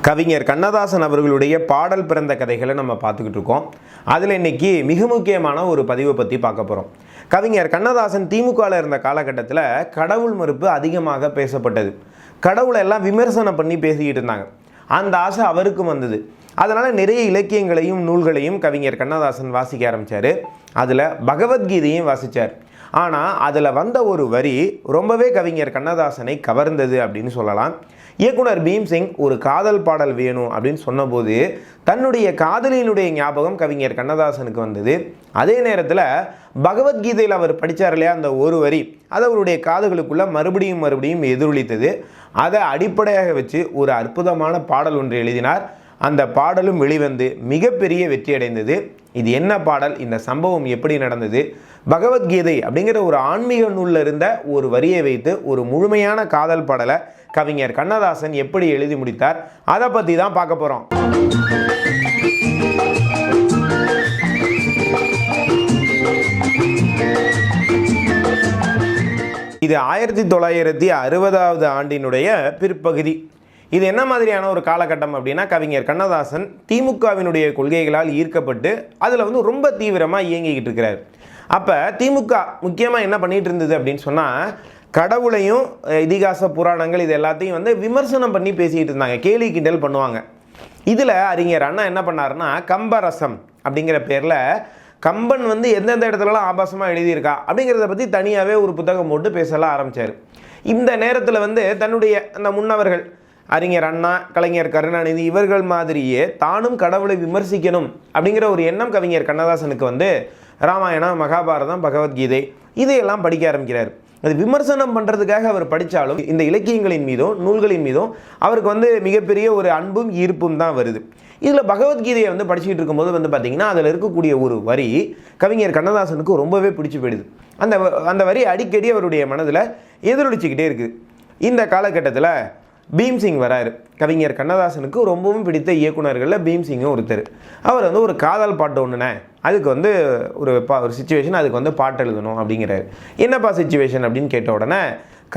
கவிஞர் கண்ணதாசன் அவர்களுடைய பாடல் பிறந்த கதைகளை நம்ம பார்த்துக்கிட்டு இருக்கோம். அதில் இன்னைக்கு மிக முக்கியமான ஒரு பதிவை பற்றி பார்க்க போகிறோம். கவிஞர் கண்ணதாசன் திமுகவில் இருந்த காலகட்டத்தில் கடவுள் மறுப்பு அதிகமாக பேசப்பட்டது. கடவுளை எல்லாம் விமர்சனம் பண்ணி பேசிக்கிட்டு இருந்தாங்க. அந்த ஆசை அவருக்கும் வந்தது. அதனால் நிறைய இலக்கியங்களையும் நூல்களையும் கவிஞர் கண்ணதாசன் வாசிக்க ஆரம்பித்தார். அதில் பகவத்கீதையும் வாசித்தார். ஆனால் அதில் வந்த ஒரு வரி ரொம்பவே கவிஞர் கண்ணதாசனை கவர்ந்தது அப்படின்னு சொல்லலாம். இயக்குனர் பீம்சிங் ஒரு காதல் பாடல் வேணும் அப்படின்னு சொன்னபோது தன்னுடைய காதலியினுடைய ஞாபகம் கவிஞர் கண்ணதாசனுக்கு வந்தது. அதே நேரத்தில் பகவத்கீதையில் அவர் படித்தார் இல்லையா, அந்த ஒரு வரி அது அவருடைய காதுகளுக்குள்ள மறுபடியும் எதிரொலித்தது. அதை அடிப்படையாக வச்சு ஒரு அற்புதமான பாடல் ஒன்று எழுதினார். அந்த பாடலும் வெளிவந்து மிகப்பெரிய வெற்றி அடைந்தது. இது என்ன பாடல், இந்த சம்பவம் எப்படி நடந்தது, பகவத்கீதை அப்படிங்கிற ஒரு ஆன்மீக நூலில் இருந்த ஒரு வரியை வைத்து ஒரு முழுமையான காதல் பாடலை கவிஞர் கண்ணதாசன் எப்படி எழுதி முடித்தார், அதை பற்றி தான் பார்க்க போகிறோம். இது 1960வது ஆண்டினுடைய பிற்பகுதி. இது என்ன மாதிரியான ஒரு காலகட்டம் அப்படின்னா, கவிஞர் கண்ணதாசன் திமுகவினுடைய கொள்கைகளால் ஈர்க்கப்பட்டு அதில் ரொம்ப தீவிரமாக இயங்கிக்கிட்டு இருக்கிறார். அப்போ திமுக முக்கியமாக என்ன பண்ணிகிட்டு இருந்தது அப்படின்னு சொன்னால், கடவுளையும் இதிகாச புராணங்கள் இது எல்லாத்தையும் விமர்சனம் பண்ணி பேசிக்கிட்டு இருந்தாங்க, கேலி கிண்டல் பண்ணுவாங்க. இதில் அறிஞர் அண்ணா என்ன பண்ணாருன்னா, கம்பரசம் அப்படிங்கிற பேரில் கம்பன் எந்தெந்த இடத்துலலாம் ஆபாசமாக எழுதியிருக்கா அப்படிங்கிறத பற்றி தனியாகவே ஒரு புத்தகம் போட்டு பேசலாம் ஆரம்பித்தார். இந்த நேரத்தில் தன்னுடைய அந்த முன்னவர்கள் அறிஞர் அண்ணா, கலைஞர் கருணாநிதி இவர்கள் மாதிரியே தானும் கடவுளை விமர்சிக்கணும் அப்படிங்கிற ஒரு எண்ணம் கவிஞர் கண்ணதாசனுக்கு ராமாயணம், மகாபாரதம், பகவத்கீதை இதையெல்லாம் படிக்க ஆரம்பிக்கிறார். அது விமர்சனம் பண்ணுறதுக்காக அவர் படித்தாலும் இந்த இலக்கியங்களின் மீதும் நூல்களின் மீதும் அவருக்கு மிகப்பெரிய ஒரு அன்பும் ஈர்ப்பும் தான் வருது. இதில் பகவத்கீதையை படிச்சுக்கிட்டு இருக்கும்போது பார்த்திங்கன்னா அதில் இருக்கக்கூடிய ஒரு வரி கவிஞர் கண்ணதாசனுக்கு ரொம்பவே பிடிச்சி போயிடுது. அந்த வரி அடிக்கடி அவருடைய மனதில் எதிரொலிச்சிக்கிட்டே இருக்குது. இந்த காலகட்டத்தில் பீம்சிங் வராரு. கவிஞர் கண்ணதாசனுக்கு ரொம்பவும் பிடித்த இயக்குநர்களில் பீம்சிங்கும் ஒருத்தர். அவர் ஒரு காதல் பாட்டு ஒன்றுனே, அதுக்கு ஒரு சுச்சுவேஷன், அதுக்கு பாட்டு எழுதணும் அப்படிங்கிறாரு. என்னப்பா சுச்சுவேஷன் அப்படின்னு கேட்ட உடனே,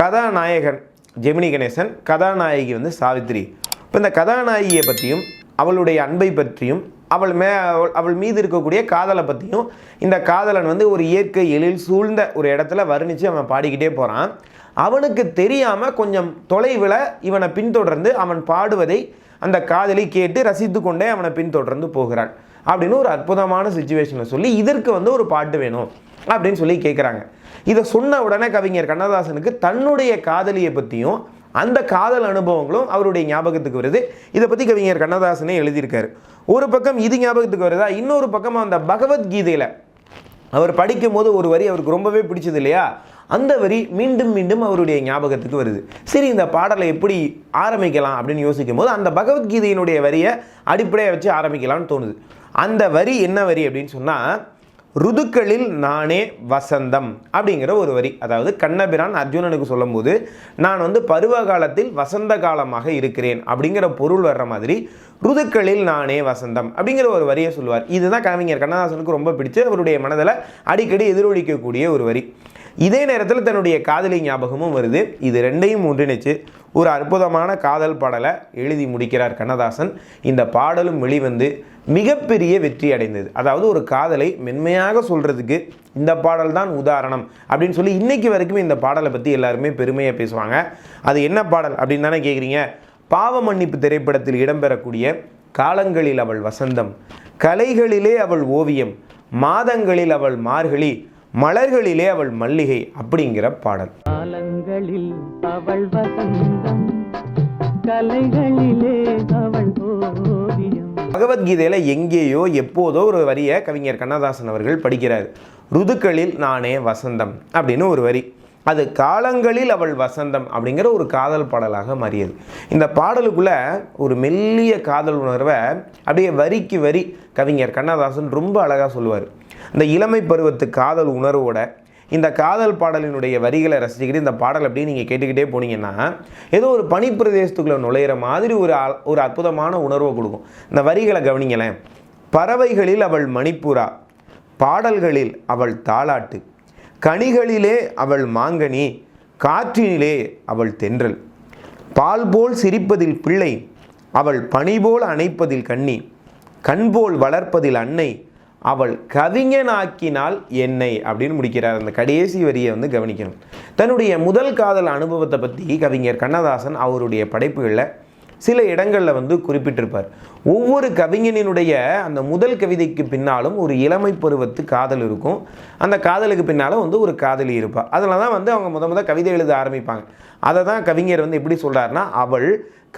கதாநாயகன் ஜெமினி கணேசன், கதாநாயகி சாவித்ரி. இப்போ இந்த கதாநாயகியை பற்றியும் அவளுடைய அன்பை பற்றியும் அவள் மீது இருக்கக்கூடிய காதலை பற்றியும் இந்த காதலன் ஒரு இயற்கை எழில் சூழ்ந்த ஒரு இடத்துல வர்ணித்து அவன் பாடிக்கிட்டே போகிறான். அவனுக்கு தெரியாமல் கொஞ்சம் தொலைவில் இவனை பின்தொடர்ந்து அவன் பாடுவதை அந்த காதலி கேட்டு ரசித்து கொண்டே அவனை பின்தொடர்ந்து போகிறான் அப்படின்னு ஒரு அற்புதமான சுச்சுவேஷனை சொல்லி இதற்கு ஒரு பாட்டு வேணும் அப்படின்னு சொல்லி கேட்குறாங்க. இதை சொன்ன உடனே கவிஞர் கண்ணதாசனுக்கு தன்னுடைய காதலியை பற்றியும் அந்த காதல் அனுபவங்களும் அவருடைய ஞாபகத்துக்கு வருது. இதை பற்றி கவிஞர் கண்ணதாசனே எழுதியிருக்காரு. ஒரு பக்கம் இது ஞாபகத்துக்கு வருதா, இன்னொரு பக்கம் அந்த பகவத்கீதையில் அவர் படிக்கும்போது ஒரு வரி அவருக்கு ரொம்பவே பிடிச்சது இல்லையா, அந்த வரி மீண்டும் மீண்டும் அவருடைய ஞாபகத்துக்கு வருது. சரி, இந்த பாடலை எப்படி ஆரம்பிக்கலாம் அப்படின்னு யோசிக்கும் போது அந்த பகவத்கீதையினுடைய வரியை அடிப்படையாக வச்சு ஆரம்பிக்கலாம்னு தோணுது. அந்த வரி என்ன வரி அப்படின்னு சொன்னால், ருதுக்களில் நானே வசந்தம் அப்படிங்கிற ஒரு வரி. அதாவது கண்ணபிரான் அர்ஜுனனுக்கு சொல்லும்போது நான் பருவ காலத்தில் வசந்த காலமாக இருக்கிறேன் அப்படிங்கிற பொருள் வர்ற மாதிரி ருதுக்களில் நானே வசந்தம் அப்படிங்கிற ஒரு வரியை சொல்லுவார். இதுதான் கவிஞர் கண்ணதாசனுக்கு ரொம்ப பிடிச்சு அவருடைய மனதில் அடிக்கடி எதிரொலிக்கக்கூடிய ஒரு வரி. இதே நேரத்தில் தன்னுடைய காதலி ஞாபகமும் வருது. இது ரெண்டையும் ஒன்றிணைச்சு ஒரு அற்புதமான காதல் பாடலை எழுதி முடிக்கிறார் கண்ணதாசன். இந்த பாடலும் வெளிவந்து மிகப்பெரிய வெற்றி அடைந்தது. அதாவது ஒரு காதலை மென்மையாக சொல்கிறதுக்கு இந்த பாடல் தான் உதாரணம் அப்படின்னு சொல்லி இன்னைக்கு வரைக்கும் இந்த பாடலை பற்றி எல்லாருமே பெருமையாக பேசுவாங்க. அது என்ன பாடல் அப்படின்னு தானே கேட்குறீங்க. பாவ மன்னிப்பு திரைப்படத்தில் இடம்பெறக்கூடிய காலங்களில் அவள் வசந்தம், கலைகளிலே அவள் ஓவியம், மாதங்களில் அவள் மார்கழி, மலர்களிலே அவள் மல்லிகை அப்படிங்கிற பாடல். காலங்களில் அவள் வசந்தம், கலைகளிலே அவள் ஓவியம். பகவத்கீதையில் எங்கேயோ எப்போதோ ஒரு வரியை கவிஞர் கண்ணதாசன் அவர்கள் படிக்கிறார். ருதுக்களில் நானே வசந்தம் அப்படின்னு ஒரு வரி. அது காலங்களில் அவள் வசந்தம் அப்படிங்கிற ஒரு காதல் பாடலாக மாறியது. இந்த பாடலுக்குள்ளே ஒரு மெல்லிய காதல் உணர்வை அப்படியே வரிக்கு வரி கவிஞர் கண்ணதாசன் ரொம்ப அழகாக சொல்லுவார். இந்த இளமை பருவத்து காதல் உணர்வோட இந்த காதல் பாடலினுடைய வரிகளை ரசிச்சுக்கிட்டு இந்த பாடல் அப்படியே நீங்கள் கேட்டுக்கிட்டே போனீங்கன்னா ஏதோ ஒரு பனிப்பிரதேசத்துக்குள்ளே நுழையிற மாதிரி ஒரு அற்புதமான உணர்வை கொடுக்கும். இந்த வரிகளை கவனிங்களேன். பறவைகளில் அவள் மணிப்புறா, பாடல்களில் அவள் தாலாட்டு, கனிகளிலே அவள் மாங்கனி, காற்றினிலே அவள் தென்றல், பால் போல் சிரிப்பதில் பிள்ளை, அவள் பனிபோல் அணைப்பதில் கண்ணி, கண்போல் வளர்ப்பதில் அன்னை, அவள் கவிஞனாக்கினால் என்னை அப்படின்னு முடிக்கிறார். அந்த கடைசி வரியை கவனிக்கணும். தன்னுடைய முதல் காதல் அனுபவத்தை பற்றி கவிஞர் கண்ணதாசன் அவருடைய படைப்புகளில் சில இடங்களில் குறிப்பிட்டிருப்பார். ஒவ்வொரு கவிஞனினுடைய அந்த முதல் கவிதைக்கு பின்னாலும் ஒரு இளமை பருவத்து காதல் இருக்கும். அந்த காதலுக்கு பின்னாலும் ஒரு காதலி இருப்பாள். அதில் தான் அவங்க முத கவிதை எழுத ஆரம்பிப்பாங்க. அதை தான் கவிஞர் எப்படி சொல்கிறாருன்னா, அவள்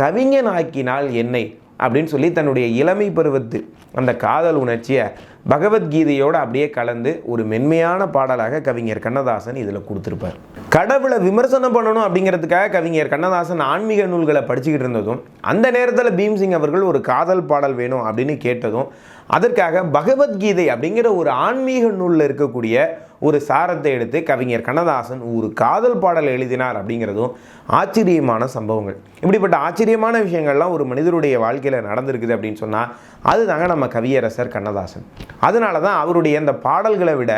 கவிஞனாக்கினால் என்னை அப்படின்னு சொல்லி தன்னுடைய இளமை பருவத்து அந்த காதல் உணர்ச்சியை பகவத்கீதையோடு அப்படியே கலந்து ஒரு மென்மையான பாடலாக கவிஞர் கண்ணதாசன் இதில் கொடுத்துருப்பார். கடவுளை விமர்சனம் பண்ணணும் அப்படிங்கிறதுக்காக கவிஞர் கண்ணதாசன் ஆன்மீக நூல்களை படிச்சுக்கிட்டு இருந்ததும், அந்த நேரத்தில் பீம்சிங் அவர்கள் ஒரு காதல் பாடல் வேணும் அப்படின்னு கேட்டதும், அதற்காக பகவத்கீதை அப்படிங்கிற ஒரு ஆன்மீக நூலில் இருக்கக்கூடிய ஒரு சாரத்தை எடுத்து கவிஞர் கண்ணதாசன் ஒரு காதல் பாடல் எழுதினார் அப்படிங்கிறதும் ஆச்சரியமான சம்பவங்கள். இப்படிப்பட்ட ஆச்சரியமான விஷயங்கள்லாம் ஒரு மனிதருடைய வாழ்க்கையில் நடந்திருக்குது அப்படின்னு சொன்னால் அதுதாங்க நம்ம கவியரசர் கண்ணதாசன். அதனால தான் அவருடைய அந்த பாடல்களை விட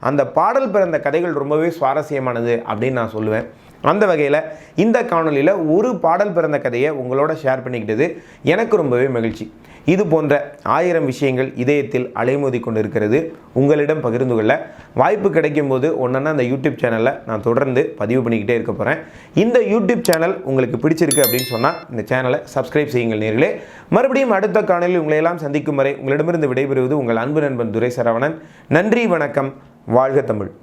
அந்த பாடல் பிறந்த கதைகள் ரொம்பவே சுவாரஸ்யமானது அப்படின்னு நான் சொல்லுவேன். அந்த வகையில் இந்த காணொலியில் ஒரு பாடல் பிறந்த கதையை உங்களோட ஷேர் பண்ணிக்கிட்டது எனக்கு ரொம்பவே மகிழ்ச்சி. இது போன்ற 1000 விஷயங்கள் இதயத்தில் அலைமோதி கொண்டிருக்கிறது. உங்களிடம் பகிர்ந்து கொள்ள வாய்ப்பு கிடைக்கும் போது ஒன்றா அந்த யூடியூப் சேனலில் நான் தொடர்ந்து பதிவு பண்ணிக்கிட்டே இருக்க போகிறேன். இந்த யூடியூப் சேனல் உங்களுக்கு பிடிச்சிருக்கு அப்படின்னு சொன்னால் இந்த சேனலை சப்ஸ்கிரைப் செய்யுங்கள் நேர்களே. மறுபடியும் அடுத்த காணொலியில் உங்களையெல்லாம் சந்திக்கும் வரை உங்களிடமிருந்து விடைபெறுவது உங்கள் அன்பு நண்பன் துரை சரவணன். நன்றி, வணக்கம், வாழ்க தமிழ்.